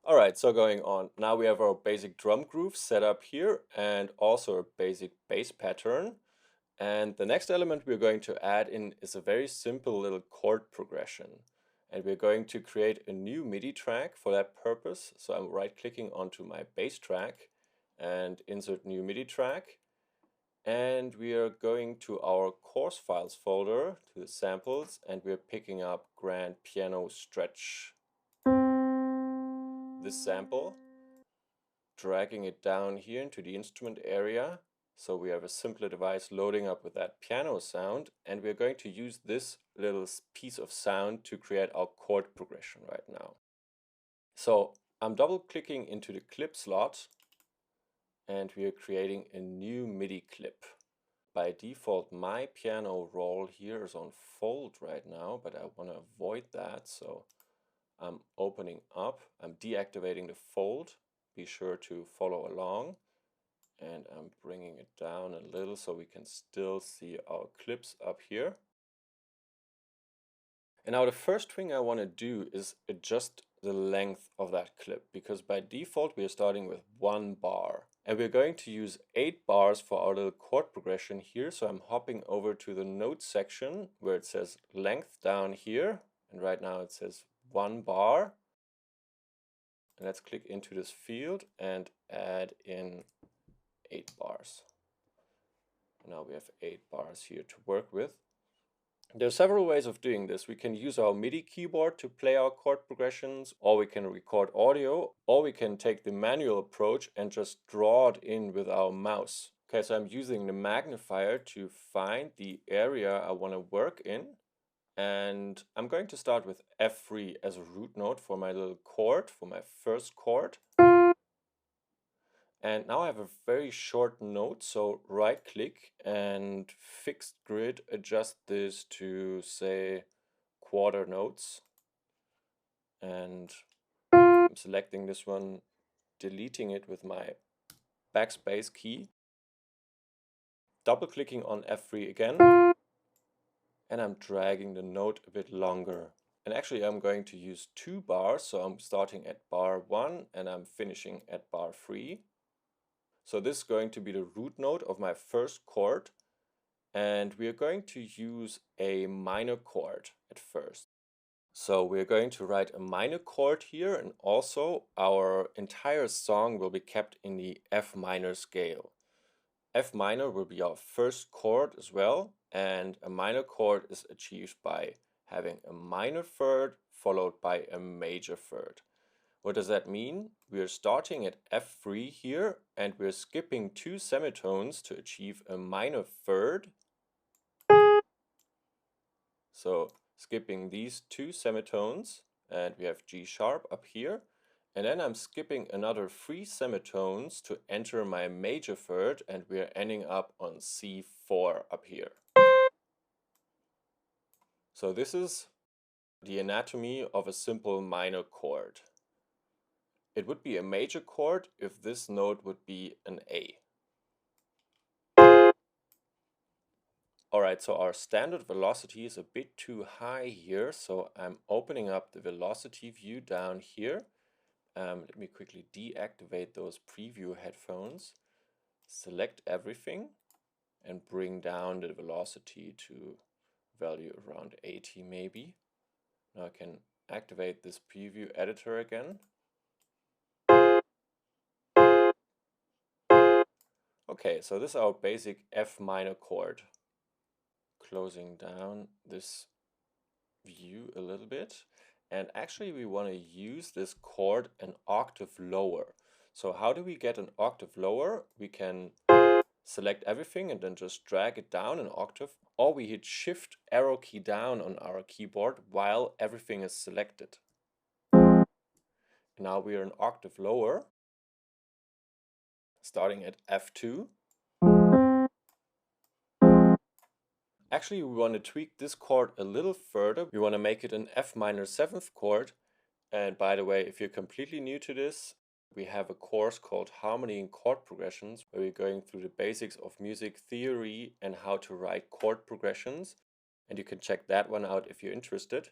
Alright, so going on. Now we have our basic drum groove set up here and also a basic bass pattern. And the next element we're going to add in is a very simple little chord progression. And we're going to create a new MIDI track for that purpose. So I'm right-clicking onto my bass track and insert new MIDI track. And we are going to our course files folder, to the samples, and we're picking up Grand Piano Stretch. This sample, dragging it down here into the instrument area. So we have a simpler device loading up with that piano sound, and we're going to use this little piece of sound to create our chord progression right now. So I'm double clicking into the clip slot and we are creating a new MIDI clip. By default, my piano roll here is on fold right now, but I want to avoid that. So I'm opening up, I'm deactivating the fold. Be sure to follow along. And I'm bringing it down a little so we can still see our clips up here. And now the first thing I want to do is adjust the length of that clip, because by default we are starting with 1 bar. And we're going to use 8 bars for our little chord progression here. So I'm hopping over to the note section where it says length down here. And right now it says 1 bar. And let's click into this field and add in 8 bars. Now we have 8 bars here to work with. There are several ways of doing this. We can use our MIDI keyboard to play our chord progressions, or we can record audio, or we can take the manual approach and just draw it in with our mouse. Okay, so I'm using the magnifier to find the area I want to work in. And I'm going to start with F3 as a root note for my little chord, for my first chord. And now I have a very short note, so right click and fixed grid, adjust this to say quarter notes. And I'm selecting this one, deleting it with my backspace key, double clicking on F3 again, and I'm dragging the note a bit longer. And actually I'm going to use 2 bars, so I'm starting at bar 1 and I'm finishing at bar 3. So this is going to be the root note of my first chord, and we are going to use a minor chord at first. So we're going to write a minor chord here, and also our entire song will be kept in the F minor scale. F minor will be our first chord as well, and a minor chord is achieved by having a minor third followed by a major third. What does that mean? We are starting at F3 here and we're skipping 2 semitones to achieve a minor third. So skipping these 2 semitones, and we have G sharp up here. And then I'm skipping another 3 semitones to enter my major third, and we're ending up on C4 up here. So this is the anatomy of a simple minor chord. It would be a major chord if this note would be an A. Alright, so our standard velocity is a bit too high here, so I'm opening up the velocity view down here. Let me quickly deactivate those preview headphones, select everything, and bring down the velocity to value around 80 maybe. Now I can activate this preview editor again. Okay, so this is our basic F minor chord. Closing down this view a little bit. And actually we want to use this chord an octave lower. So how do we get an octave lower? We can select everything and then just drag it down an octave, or we hit Shift arrow key down on our keyboard while everything is selected. Now we are an octave lower, starting at F2. Actually, we want to tweak this chord a little further. We want to make it an F minor 7th chord. And by the way, if you're completely new to this, we have a course called Harmony and Chord Progressions, where we're going through the basics of music theory and how to write chord progressions. And you can check that one out if you're interested.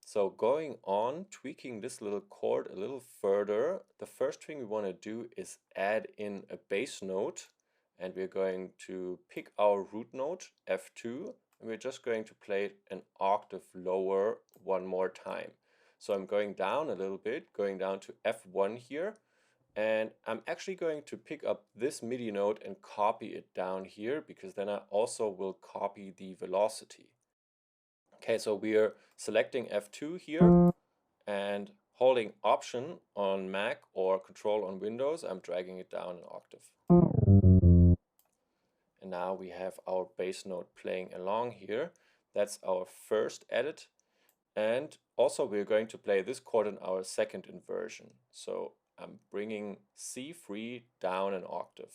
So going on, tweaking this little chord a little further, the first thing we want to do is add in a bass note, and we're going to pick our root note, F2, and we're just going to play it an octave lower one more time. So I'm going down a little bit, going down to F1 here, and I'm actually going to pick up this MIDI note and copy it down here, because then I also will copy the velocity. Okay, so we are selecting F2 here and holding Option on Mac or Control on Windows, I'm dragging it down an octave. And now we have our bass note playing along here. That's our first edit. And also we're going to play this chord in our second inversion. So I'm bringing C3 down an octave.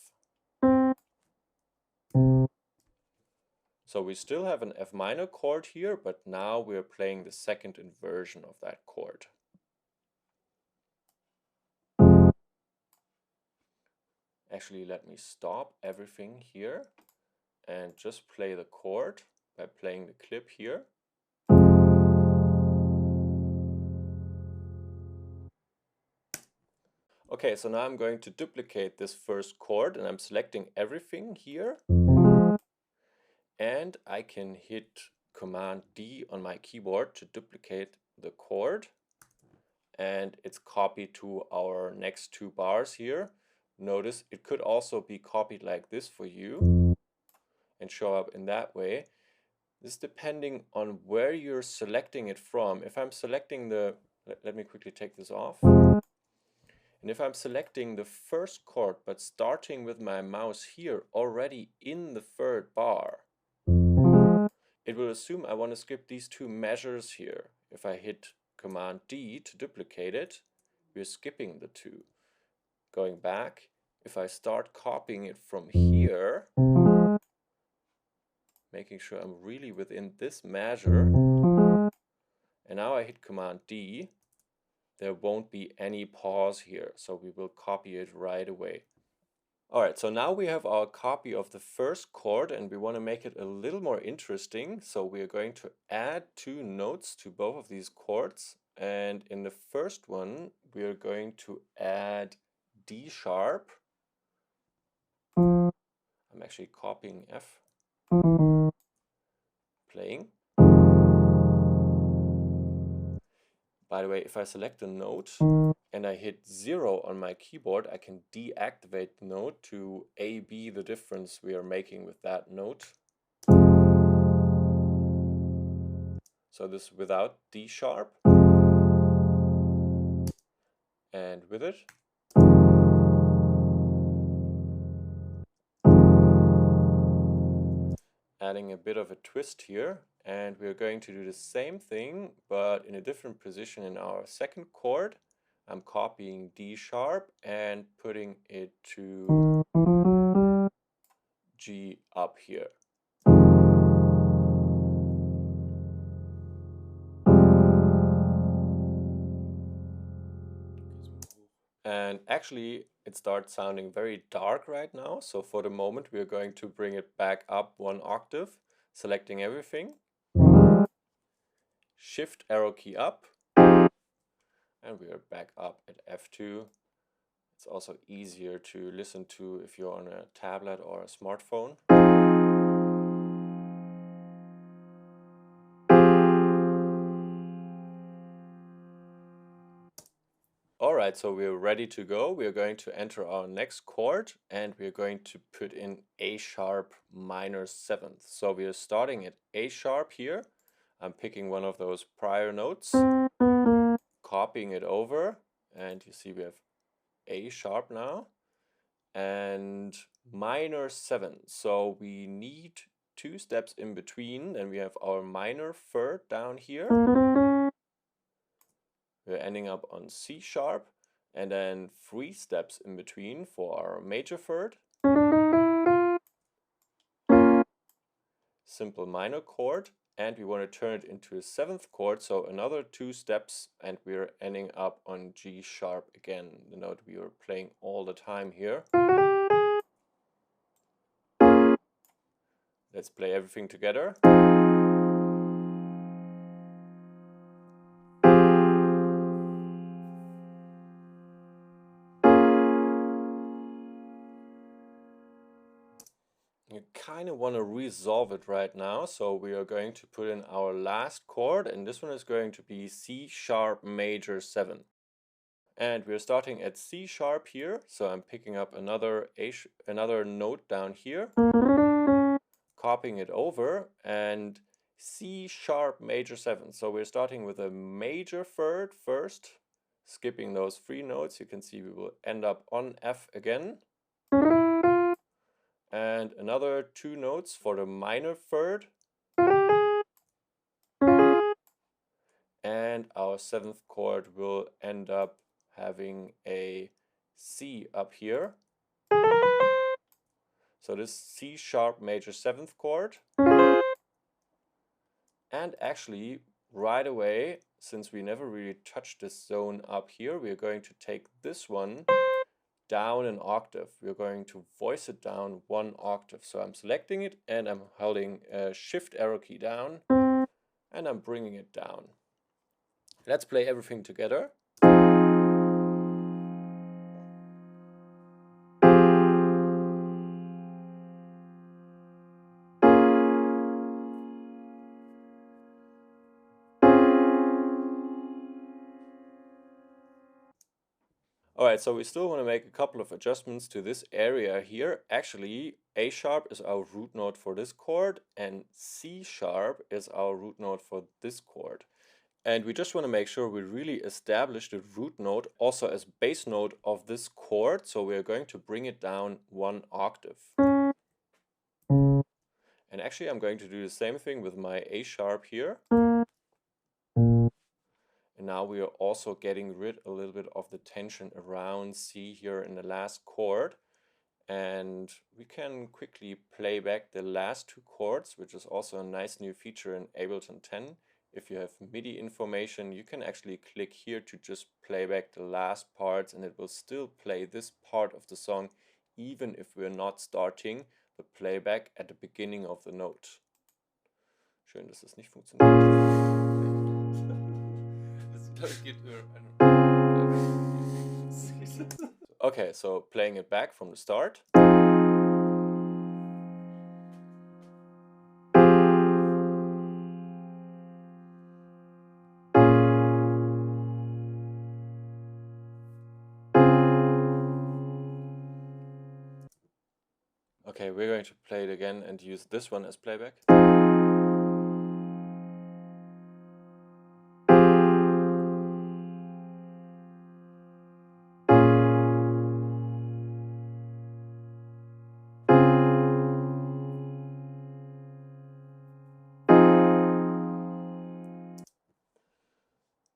So we still have an F minor chord here, but now we're playing the second inversion of that chord. Actually, let me stop everything here and just play the chord by playing the clip here. Okay, so now I'm going to duplicate this first chord, and I'm selecting everything here. And I can hit Command D on my keyboard to duplicate the chord. And it's copied to our next two bars here. Notice it could also be copied like this for you and show up in that way. This depending on where you're selecting it from. If I'm selecting the, let me quickly take this off. And if I'm selecting the first chord but starting with my mouse here already in the third bar, it will assume I want to skip these two measures here. If I hit Command D to duplicate it, we're skipping the two. Going back, if I start copying it from here, making sure I'm really within this measure, and now I hit Command D, there won't be any pause here, so we will copy it right away. Alright, so now we have our copy of the first chord, and we want to make it a little more interesting, so we are going to add two notes to both of these chords, and in the first one we are going to add D sharp. I'm actually copying F, playing. By the way, if I select a note and I hit 0 on my keyboard, I can deactivate the note to A-B the difference we are making with that note. So this without D sharp, and with it. Adding a bit of a twist here, and we're going to do the same thing but in a different position in our second chord. I'm copying D sharp and putting it to G up here. And actually it starts sounding very dark right now, so for the moment we're going to bring it back up one octave, selecting everything, shift arrow key up, and we are back up at F2. It's also easier to listen to if you're on a tablet or a smartphone. Alright, so we're ready to go. We're going to enter our next chord, and we're going to put in A sharp minor 7th. So we are starting at A sharp here. I'm picking one of those prior notes, copying it over, and you see we have A sharp now, and minor 7. So we need two steps in between, and we have our minor third down here. We're ending up on C sharp, and then 3 steps in between for our major third. Simple minor chord, and we want to turn it into a 7th chord, so another 2 steps, and we're ending up on G sharp again, the note we were playing all the time here. Let's play everything together. You kind of want to resolve it right now, so we are going to put in our last chord, and this one is going to be C sharp major 7. And we're starting at C sharp here, so I'm picking up another note down here, copying it over, and C sharp major 7. So we're starting with a major third first, skipping those 3 notes. You can see we will end up on F again. And another 2 notes for the minor third. And our 7th chord will end up having a C up here. So this C sharp major 7th chord. And actually, right away, since we never really touched this zone up here, we are going to take this one down an octave. We're going to voice it down 1 octave. So I'm selecting it and I'm holding a shift arrow key down and I'm bringing it down. Let's play everything together. Alright, so we still want to make a couple of adjustments to this area here. Actually, A sharp is our root note for this chord and C sharp is our root note for this chord. And we just want to make sure we really establish the root note also as bass note of this chord. So we're going to bring it down 1 octave. And actually I'm going to do the same thing with my A sharp here. And now we are also getting rid a little bit of the tension around C here in the last chord. And we can quickly play back the last 2 chords, which is also a nice new feature in Ableton 10. If you have MIDI information, you can actually click here to just play back the last parts and it will still play this part of the song even if we're not starting the playback at the beginning of the note. Schön, dass das nicht funktioniert. Okay, so playing it back from the start. Okay, we're going to play it again and use this one as playback.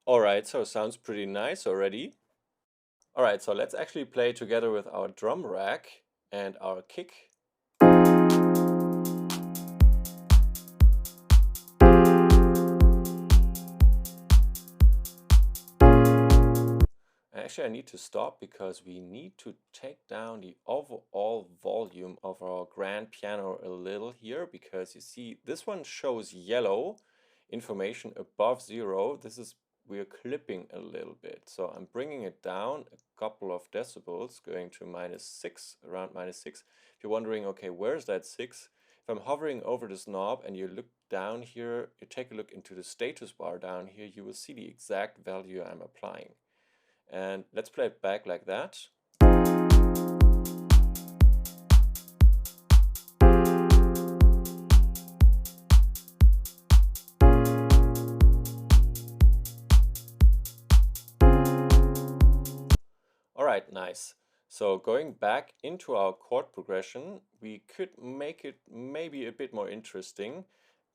Alright, so sounds pretty nice already. Alright, so let's actually play together with our drum rack and our kick. Actually, I need to stop because we need to take down the overall volume of our grand piano a little here, because you see this one shows yellow information above 0. This is, we're clipping a little bit. So I'm bringing it down a couple of decibels, going to -6, around -6. If you're wondering, okay, where's that 6? If I'm hovering over this knob and you look down here, you take a look into the status bar down here, you will see the exact value I'm applying. And let's play it back like that. Alright, nice. So going back into our chord progression, we could make it maybe a bit more interesting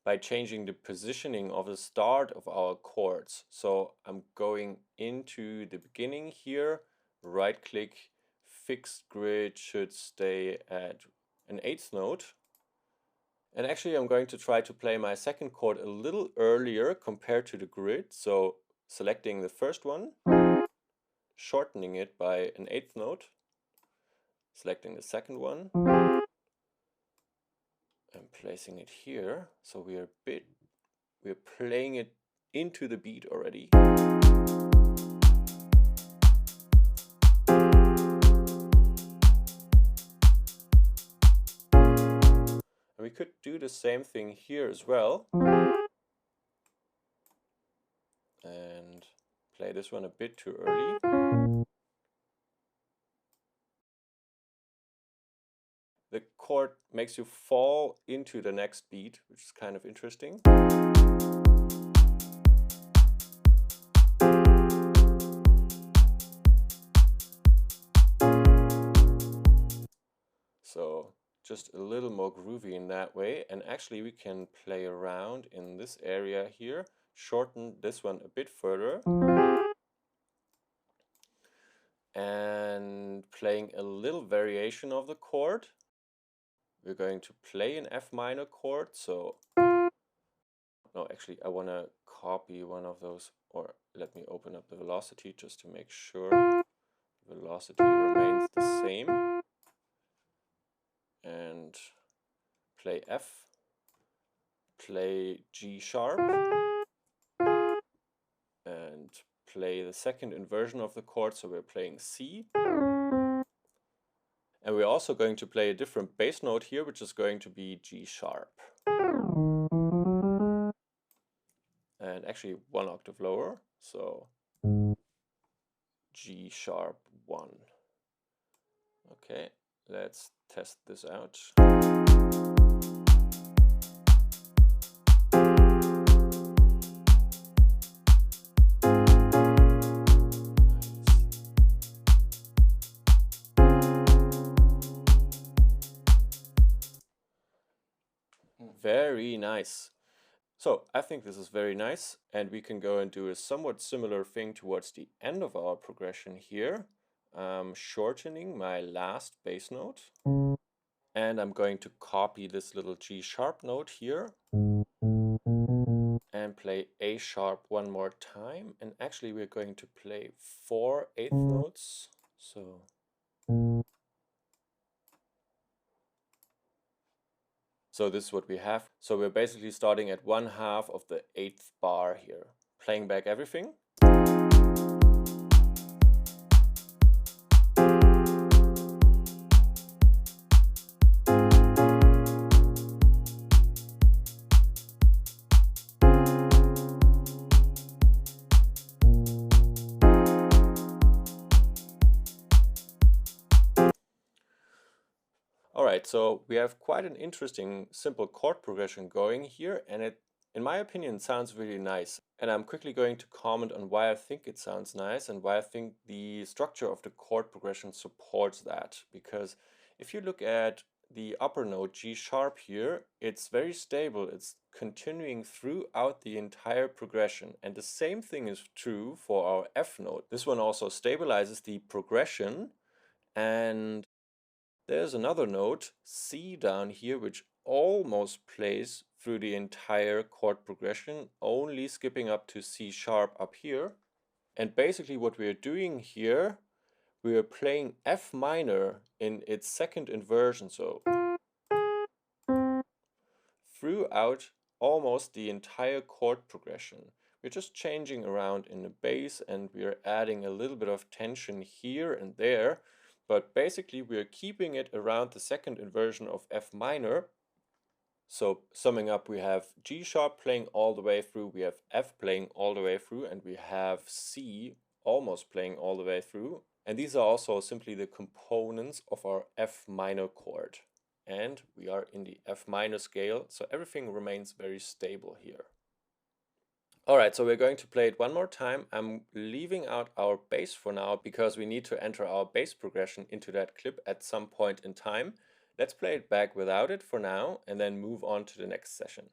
by changing the positioning of the start of our chords. So I'm going into the beginning here, right click, fixed grid should stay at an 8th note. And actually I'm going to try to play my second chord a little earlier compared to the grid. So selecting the first one, shortening it by an 8th note, selecting the second one, and placing it here. So we're playing it into the beat already. we could do the same thing here as well. And play this one a bit too early. The chord makes you fall into the next beat, which is kind of interesting. So just a little more groovy in that way. And actually we can play around in this area here, shorten this one a bit further. And playing a little variation of the chord. We're going to play an F minor chord. So, no, actually I want to copy one of those, or let me open up the velocity just to make sure the velocity remains the same. And play F, play G sharp, and play the second inversion of the chord, so we're playing C. And we're also going to play a different bass note here, which is going to be G sharp. And actually one octave lower, so G sharp 1. Okay, let's test this out. Very nice. So I think this is very nice, and we can go and do a somewhat similar thing towards the end of our progression here. Shortening my last bass note, and I'm going to copy this little G sharp note here and play A sharp one more time. And actually we're going to play 4 eighth notes. So this is what we have. So we're basically starting at 1/2 of the 8th bar here. Playing back everything. Alright, so we have quite an interesting simple chord progression going here, and it, in my opinion, sounds really nice. And I'm quickly going to comment on why I think it sounds nice and why I think the structure of the chord progression supports that. Because if you look at the upper note G sharp here, it's very stable. It's continuing throughout the entire progression. And the same thing is true for our F note. This one also stabilizes the progression, and there's another note, C down here, which almost plays through the entire chord progression, only skipping up to C sharp up here. And basically what we're doing here, we're playing F minor in its second inversion, so throughout almost the entire chord progression. We're just changing around in the bass, and we're adding a little bit of tension here and there. But basically we're keeping it around the second inversion of F minor. So summing up, we have G sharp playing all the way through, we have F playing all the way through, and we have C almost playing all the way through. And these are also simply the components of our F minor chord. And we are in the F minor scale, so everything remains very stable here. Alright, so we're going to play it one more time. I'm leaving out our bass for now because we need to enter our bass progression into that clip at some point in time. Let's play it back without it for now and then move on to the next session.